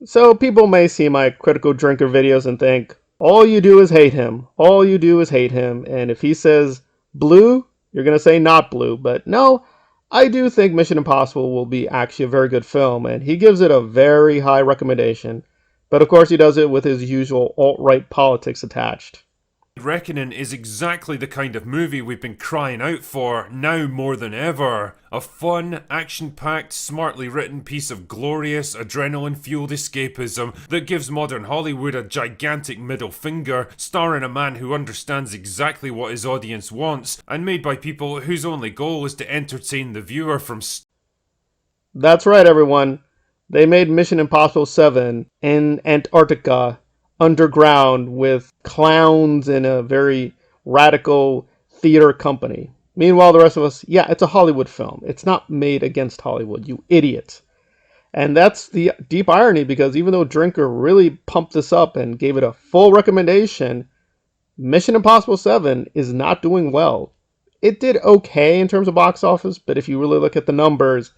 So people may see my critical drinker videos and think, all you do is hate him. All you do is hate him. And if he says blue, you're going to say not blue. But no, I do think Mission Impossible will be actually a very good film. And he gives it a very high recommendation. But of course, he does it with his usual alt-right politics attached. Reckoning is exactly the kind of movie we've been crying out for now more than ever. A fun, action-packed, smartly written piece of glorious, adrenaline-fueled escapism that gives modern Hollywood a gigantic middle finger, starring a man who understands exactly what his audience wants, and made by people whose only goal is to entertain the viewer from That's right, everyone. They made Mission Impossible 7 in Antarctica, underground, with clowns in a very radical theater company. Meanwhile, the rest of us, yeah, it's a Hollywood film. It's not made against Hollywood, you idiot. And that's the deep irony because even though Drinker really pumped this up and gave it a full recommendation, Mission Impossible 7 is not doing well. It did okay in terms of box office, but if you really look at the numbers,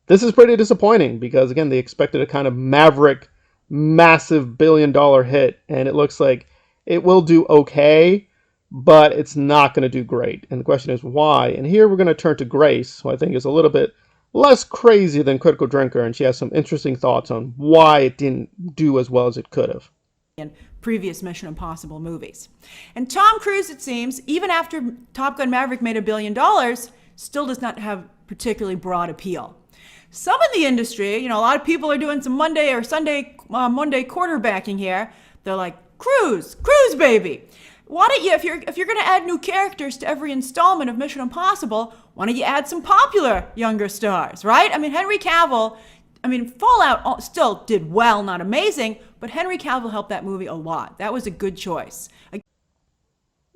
this is pretty disappointing because, again, they expected a kind of maverick, massive billion-dollar hit, and it looks like it will do okay, but it's not going to do great. And the question is why? And here we're going to turn to Grace, who I think is a little bit less crazy than Critical Drinker, and she has some interesting thoughts on why it didn't do as well as it could have. In previous Mission Impossible movies. And Tom Cruise, it seems, even after Top Gun Maverick made $1 billion, still does not have particularly broad appeal. Some in the industry, a lot of people are doing some Monday or Sunday, Monday quarterbacking here. They're like, Cruise, baby. Why don't you, if you're going to add new characters to every installment of Mission Impossible, why don't you add some popular younger stars, right? I mean, Henry Cavill, Fallout still did well, not amazing, but Henry Cavill helped that movie a lot. That was a good choice.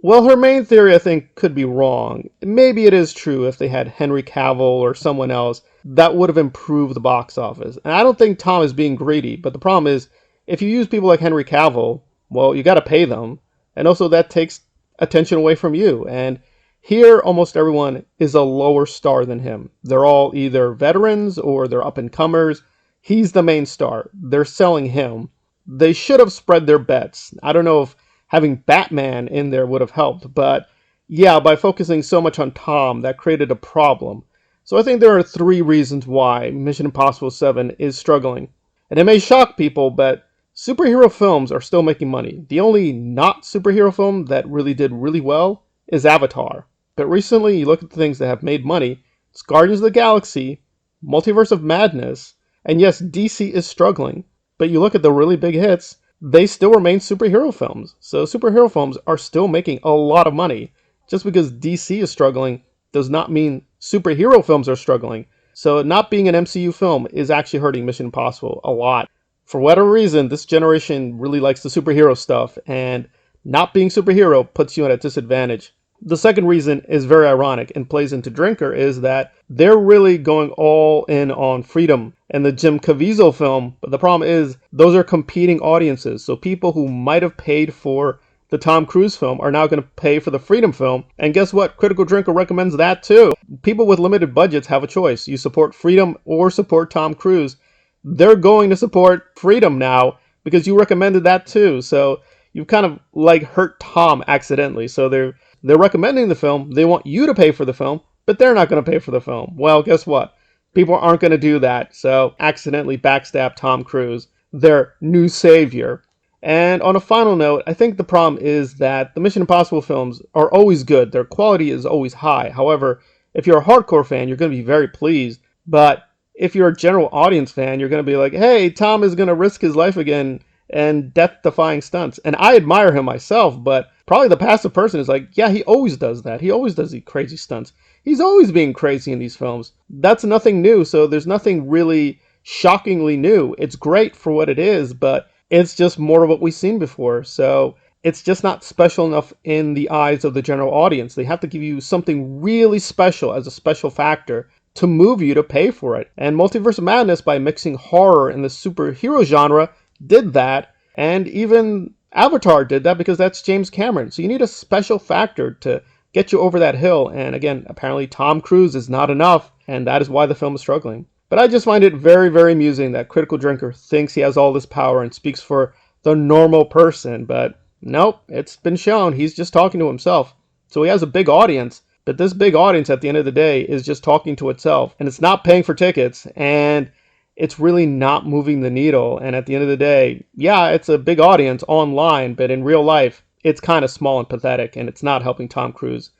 Well, her main theory, I think, could be wrong. Maybe it is true if they had Henry Cavill or someone else, that would have improved the box office. And I don't think Tom is being greedy, but the problem is, if you use people like Henry Cavill, well, you got to pay them. And also that takes attention away from you. And here, almost everyone is a lower star than him. They're all either veterans or they're up-and-comers. He's the main star. They're selling him. They should have spread their bets. I don't know if having Batman in there would have helped, but yeah, by focusing so much on Tom, that created a problem. So I think there are 3 reasons why Mission Impossible 7 is struggling. And it may shock people, but superhero films are still making money. The only not superhero film that really did really well is Avatar. But recently, you look at the things that have made money, it's Guardians of the Galaxy, Multiverse of Madness, and yes, DC is struggling. But you look at the really big hits, they still remain superhero films. So superhero films are still making a lot of money. Just because DC is struggling does not mean superhero films are struggling. So not being an MCU film is actually hurting Mission Impossible a lot. For whatever reason, this generation really likes the superhero stuff, and not being superhero puts you at a disadvantage. The second reason is very ironic and plays into Drinker is that they're really going all in on Freedom and the Jim Caviezel film, but the problem is those are competing audiences. So people who might have paid for the Tom Cruise film are now going to pay for the Freedom film. And guess what? Critical Drinker recommends that too. People with limited budgets have a choice. You support Freedom or support Tom Cruise. They're going to support Freedom now because you recommended that too. So you've kind of like hurt Tom accidentally. So they're recommending the film. They want you to pay for the film, but they're not going to pay for the film. Well, guess what? People aren't going to do that. So accidentally backstab Tom Cruise, their new savior. And on a final note, I think the problem is that the Mission Impossible films are always good. Their quality is always high. However, if you're a hardcore fan, you're going to be very pleased. But if you're a general audience fan, you're going to be like, hey, Tom is going to risk his life again and death-defying stunts. And I admire him myself, but probably the passive person is like, yeah, he always does that. He always does these crazy stunts. He's always being crazy in these films. That's nothing new, so there's nothing really shockingly new. It's great for what it is, but it's just more of what we've seen before. So it's just not special enough in the eyes of the general audience. They have to give you something really special as a special factor to move you to pay for it. And Multiverse of Madness, by mixing horror and the superhero genre, did that. And even Avatar did that because that's James Cameron. So you need a special factor to get you over that hill. And again, apparently Tom Cruise is not enough, and that is why the film is struggling. But I just find it very, very amusing that Critical Drinker thinks he has all this power and speaks for the normal person, but nope, it's been shown he's just talking to himself. So he has a big audience, but this big audience at the end of the day is just talking to itself, and it's not paying for tickets, and it's really not moving the needle. And at the end of the day, yeah, it's a big audience online, but in real life, it's kind of small and pathetic, and it's not helping Tom Cruise